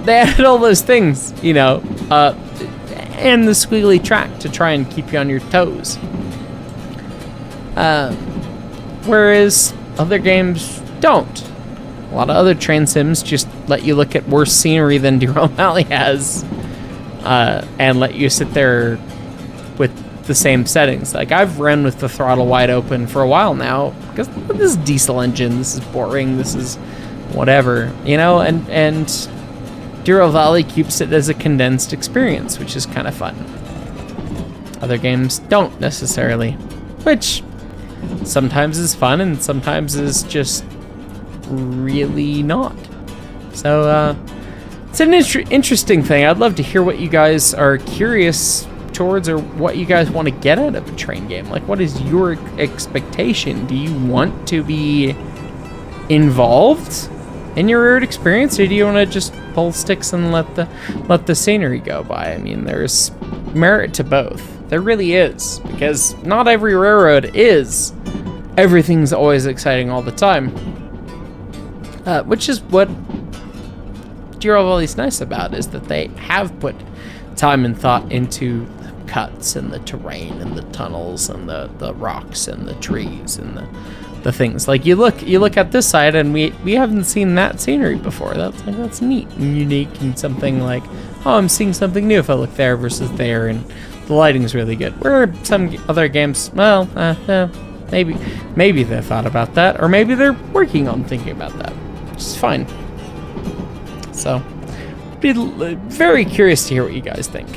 [SPEAKER 1] they added all those things, and the squiggly track to try and keep you on your toes. Whereas other games don't. A lot of other train sims just let you look at worse scenery than Derail Valley has, and let you sit there with the same settings. Like, I've run with the throttle wide open for a while now, because this is diesel engine, this is boring, this is whatever, you know, and Derail Valley keeps it as a condensed experience, which is kind of fun. Other games don't necessarily, which sometimes is fun and sometimes is just really not. So it's an interesting thing. I'd love to hear what you guys are curious towards, or what you guys want to get out of a train game. Like, what is your expectation? Do you want to be involved in your railroad experience, or do you want to just pull sticks and let the scenery go by? I mean, there's merit to both. There really is, because not every railroad is everything's always exciting all the time, which is what Derail Valley's nice about, is that they have put time and thought into the cuts and the terrain and the tunnels and the rocks and the trees and the things. Like, you look at this side and we haven't seen that scenery before. That's neat and unique, and something like, oh, I'm seeing something new if I look there versus there, and the lighting's really good. Where some other games, well, maybe they thought about that, or maybe they're working on thinking about that, which is fine. So, be very curious to hear what you guys think,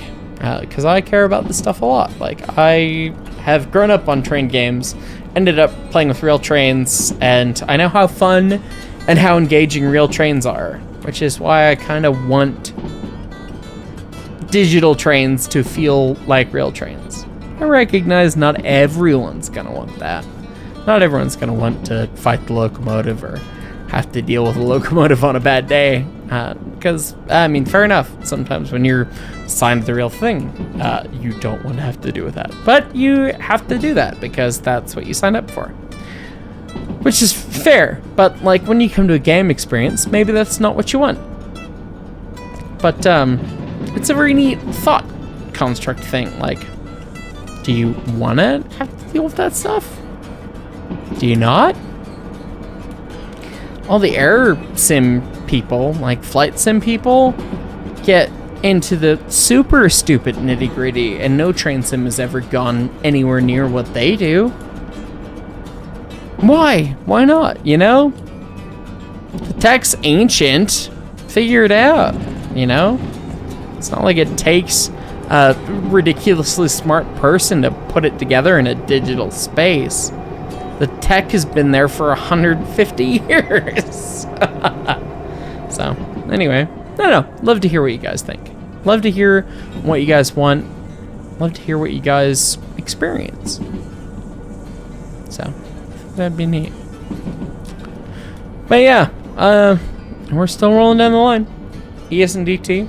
[SPEAKER 1] because I care about this stuff a lot. Like, I have grown up on train games, ended up playing with real trains, and I know how fun and how engaging real trains are, which is why I kind of want digital trains to feel like real trains. I recognize not everyone's gonna want that. Not everyone's gonna want to fight the locomotive or have to deal with a locomotive on a bad day, because, I mean, fair enough. Sometimes when you're signed the real thing, you don't want to have to do with that. But you have to do that because that's what you signed up for. Which is fair, but, like, when you come to a game experience, maybe that's not what you want. But, it's a very neat thought construct thing. Like, do you want to have to deal with that stuff? Do you not? All the air sim people, like flight sim people, get into the super stupid nitty-gritty, and no train sim has ever gone anywhere near what they do. Why? Why not, you know? The tech's ancient. Figure it out, you know? It's not like it takes a ridiculously smart person to put it together in a digital space. The tech has been there for 150 years. So, anyway, I don't know. Love to hear what you guys think. Love to hear what you guys want. Love to hear what you guys experience. So, that'd be neat. But yeah, we're still rolling down the line. ES&D T.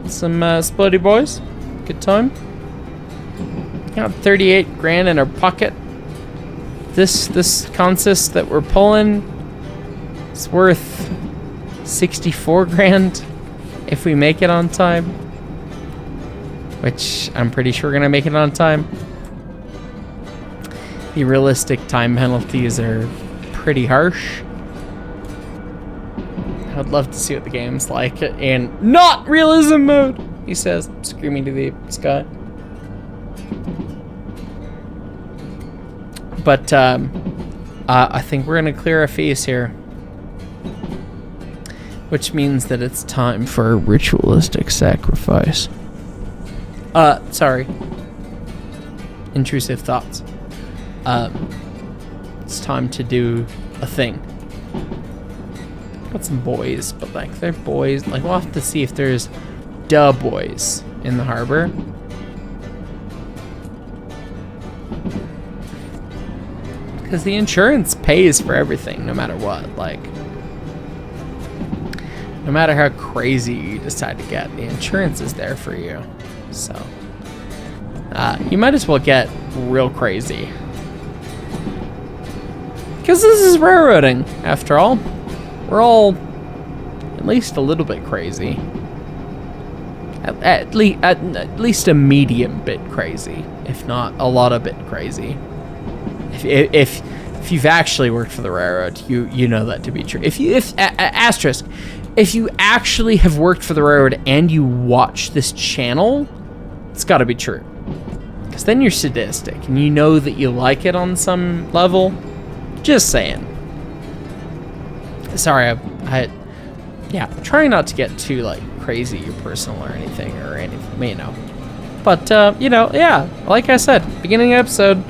[SPEAKER 1] Some splitty boys. Good time. Got 38 grand in our pocket. This consist that we're pulling is worth 64 grand if we make it on time, which I'm pretty sure we're gonna make it on time. The realistic time penalties are pretty harsh. I'd love to see what the game's like in not realism mode, he says, screaming to the sky. But I think we're gonna clear our fees here, which means that it's time for a ritualistic sacrifice. Sorry. Intrusive thoughts. It's time to do a thing. Got some boys, but like they're boys. Like, we'll have to see if there's boys in the harbor. Because the insurance pays for everything, no matter what. Like, no matter how crazy you decide to get, the insurance is there for you. So, you might as well get real crazy. Because this is railroading, after all. We're all at least a little bit crazy. At least a medium bit crazy, if not a lot of bit crazy. If you've actually worked for the railroad, you know that to be true. Asterisk, if you actually have worked for the railroad and you watch this channel, it's got to be true. Because then you're sadistic, and you know that you like it on some level. Just saying. Sorry, yeah, trying not to get too, like, crazy or personal or anything, you know. But, you know, yeah, like I said, beginning of episode,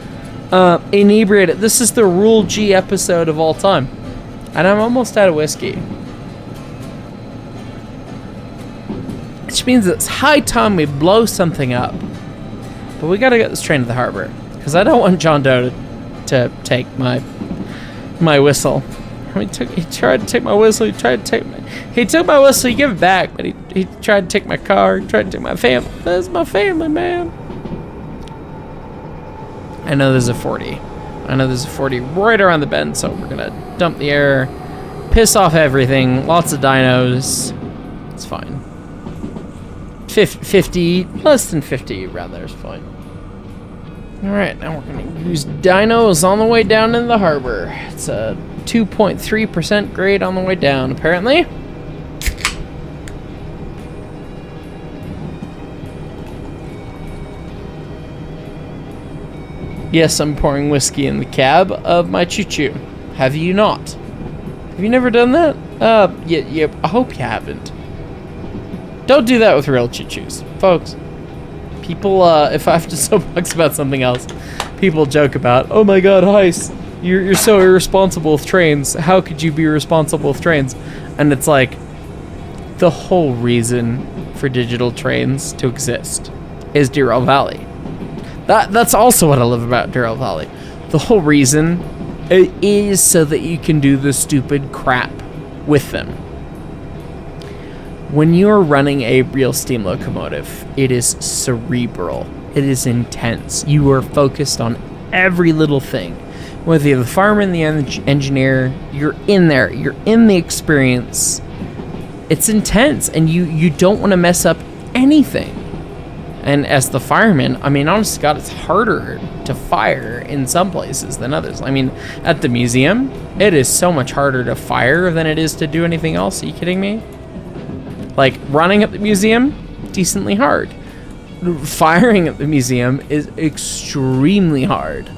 [SPEAKER 1] inebriated. This is the Rule G episode of all time. And I'm almost out of whiskey. Which means it's high time we blow something up. But we gotta get this train to the harbor. Because I don't want John Doe to take my whistle. He tried to take my whistle, he took my whistle, he gave it back, but he tried to take my car, he tried to take my family. That's my family, man. I know there's a 40. I know there's a 40 right around the bend, so we're gonna dump the air, piss off everything, lots of dinos. It's fine. 50, less than 50 around there is fine. Alright, now we're gonna use dinos on the way down in the harbor. It's a 2.3% grade on the way down, apparently. Yes, I'm pouring whiskey in the cab of my choo-choo. Have you not? Have you never done that? Yeah, I hope you haven't. Don't do that with real choo-choos, folks. People, if I have to soapbox about something else, people joke about, oh my god, Heist, you're so irresponsible with trains. How could you be responsible with trains? And it's like, the whole reason for digital trains to exist is Derail Valley. That's also what I love about Derail Valley. The whole reason is so that you can do the stupid crap with them. When you're running a real steam locomotive, it is cerebral. It is intense. You are focused on every little thing. Whether you're the fireman, the engineer, you're in there. You're in the experience. It's intense, and you don't want to mess up anything. And as the fireman, I mean, honest to God, it's harder to fire in some places than others. I mean, at the museum, it is so much harder to fire than it is to do anything else. Are you kidding me? Like, running at the museum, decently hard. Firing at the museum is extremely hard.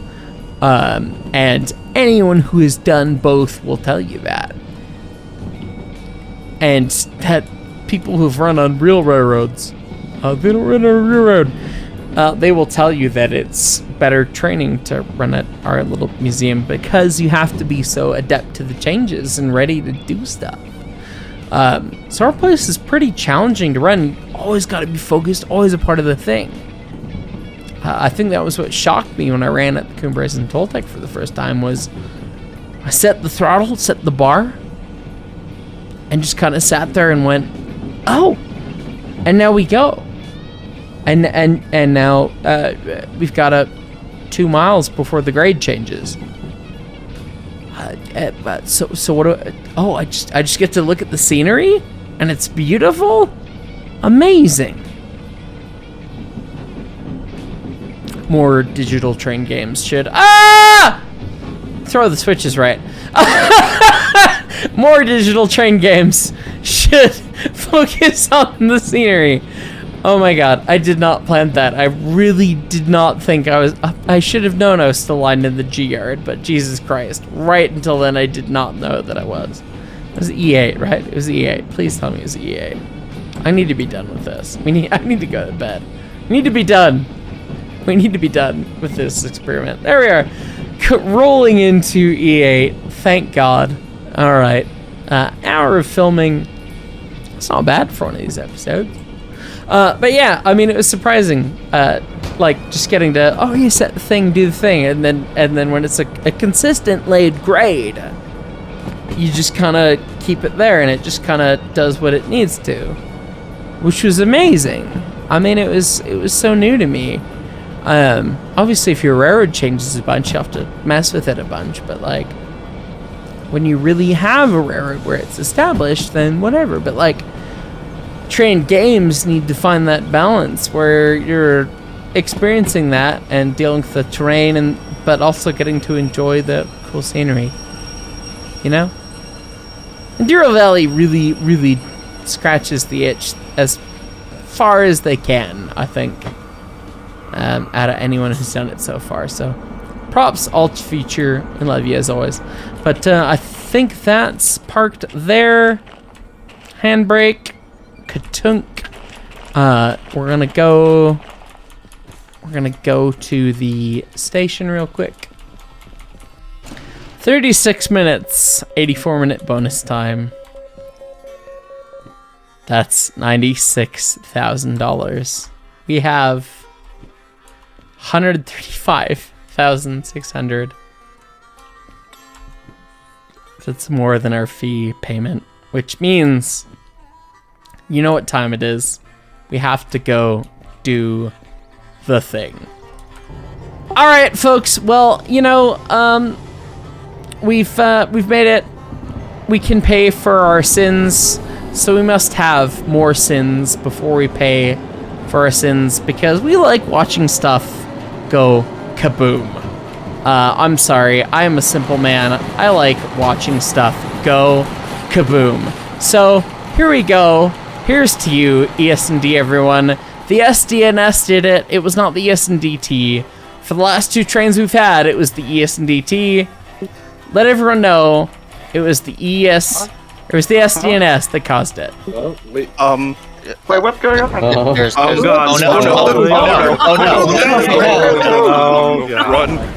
[SPEAKER 1] And anyone who has done both will tell you that. And that people who've run on real railroads, they don't run on a railroad. They will tell you that it's better training to run at our little museum because you have to be so adept to the changes and ready to do stuff. So our place is pretty challenging to run. You always got to be focused, always a part of the thing. I think that was what shocked me when I ran at the Cumbres and Toltec for the first time was I set the throttle, set the bar, and just kind of sat there and went, oh, and now we go. And now we've got 2 miles before the grade changes. So what do I just get to look at the scenery and it's beautiful? Amazing. More digital train games should throw the switches right. More digital train games should focus on the scenery. Oh my god, I did not plan that. I really did not think I should have known I was still lined in the G yard, but Jesus Christ, right until then I did not know that I was. It was E8, right? It was E8. Please tell me it was E8. I need to be done with this. I need to go to bed. We need to be done. We need to be done with this experiment. There we are. Rolling into E8. Thank God. All right. Hour of filming. It's not bad for one of these episodes. But yeah, I mean, it was surprising. Like just getting to, oh, you set the thing, do the thing, and then when it's a consistent laid grade, you just kind of keep it there, and it just kind of does what it needs to, which was amazing. I mean, it was so new to me. Obviously, if your railroad changes a bunch, you have to mess with it a bunch. But like, when you really have a railroad where it's established, then whatever. But like, train games need to find that balance where you're experiencing that and dealing with the terrain, but also getting to enjoy the cool scenery. You know? And Derail Valley really, really scratches the itch as far as they can, I think. out of anyone who's done it so far. So props, alt feature, I love you as always. But I think that's parked there. Handbrake, katunk. We're gonna go to the station real quick. 36 minutes, 84-minute bonus time. That's $96,000. We have 135,600. That's more than our fee payment, which means, you know what time it is. We have to go do the thing. All right, folks. Well, you know, we've made it. We can pay for our sins, so we must have more sins before we pay for our sins, because we like watching stuff go kaboom. I'm sorry, I am a simple man. I like watching stuff go kaboom. So here we go. Here's to you, ES&D everyone. The SDNS did it. It was not the ES&DT. For the last 2 trains we've had, it was the ES&DT. Let everyone know it was the SDNS that caused it.
[SPEAKER 2] Wait,
[SPEAKER 3] what's going on?
[SPEAKER 2] There's
[SPEAKER 3] Oh no!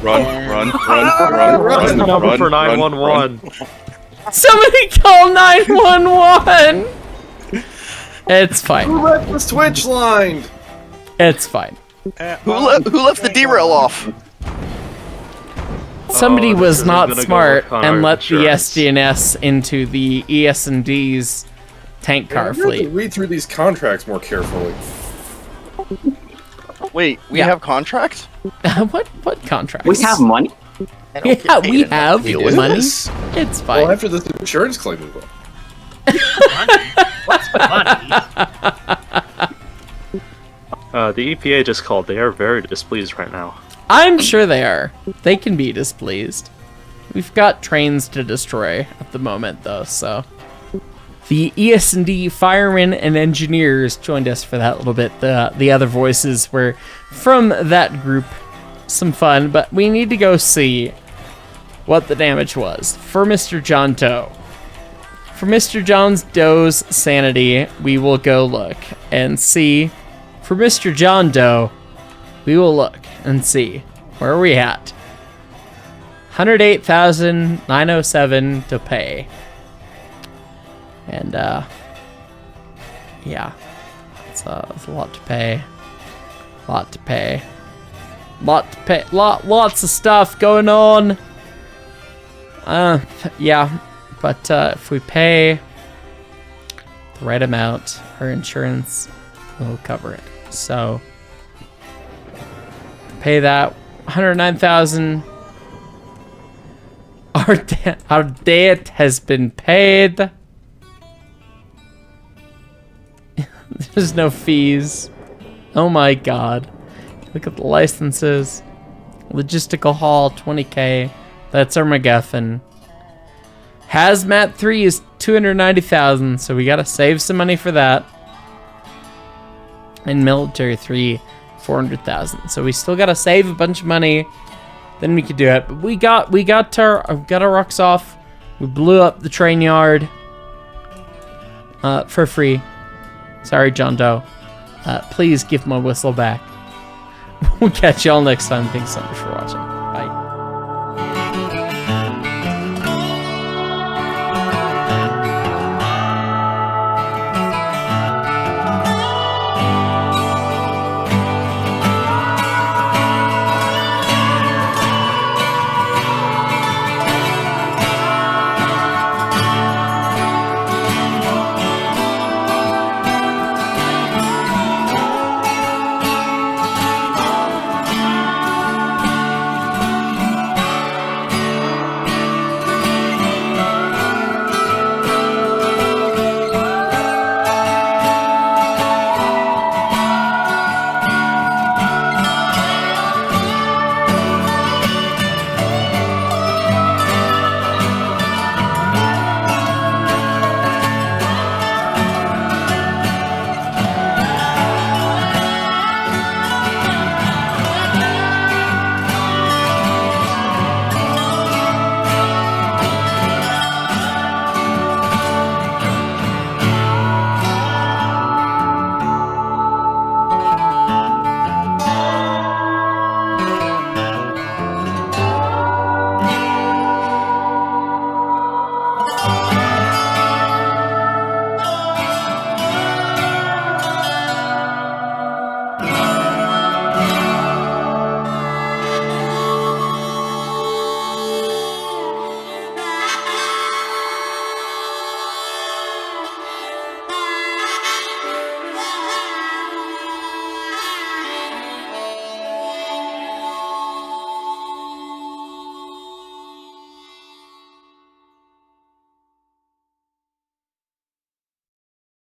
[SPEAKER 2] Run!
[SPEAKER 3] What's the number for 911?
[SPEAKER 1] Somebody call 911! It's fine.
[SPEAKER 4] Who left the switch line?
[SPEAKER 1] It's fine.
[SPEAKER 5] Who left the derail off?
[SPEAKER 1] Somebody was not smart
[SPEAKER 3] on
[SPEAKER 1] and
[SPEAKER 3] our
[SPEAKER 1] let the
[SPEAKER 3] insurance.
[SPEAKER 1] SDNS into the ES&D's tank car
[SPEAKER 4] You have to
[SPEAKER 1] fleet.
[SPEAKER 4] read through these contracts more carefully.
[SPEAKER 5] Wait, we
[SPEAKER 1] Yeah.
[SPEAKER 5] have contracts?
[SPEAKER 1] What contracts?
[SPEAKER 6] We have money.
[SPEAKER 1] Yeah, we have
[SPEAKER 5] deal with
[SPEAKER 1] money.
[SPEAKER 5] this.
[SPEAKER 1] It's
[SPEAKER 4] Well,
[SPEAKER 1] fine.
[SPEAKER 4] after this insurance claim is up.
[SPEAKER 7] What's money?
[SPEAKER 3] The EPA just called. They are very displeased right now.
[SPEAKER 1] I'm sure they are. They can be displeased. We've got trains to destroy at the moment, though, so. The ES&D firemen and engineers joined us for that little bit. The other voices were from that group. Some fun, but we need to go see what the damage was for Mr. John Doe. For Mr. John Doe's sanity, we will go look and see. For Mr. John Doe, we will look and see. Where are we at? 108,907 to pay. And, yeah. It's a lot to pay. Lots of stuff going on. Yeah. But, if we pay the right amount, our insurance will cover it. So, pay that 109,000. Our debt has been paid. There's no fees. Oh my god. Look at the licenses. Logistical haul, 20k. That's our MacGuffin. Hazmat 3 is 290,000, so we gotta save some money for that. And military 3, 400,000. So we still gotta save a bunch of money. Then we could do it. But we got our rocks off. We blew up the train yard. For free. Sorry, John Doe. Please give my whistle back. We'll catch y'all next time. Thanks so much for watching.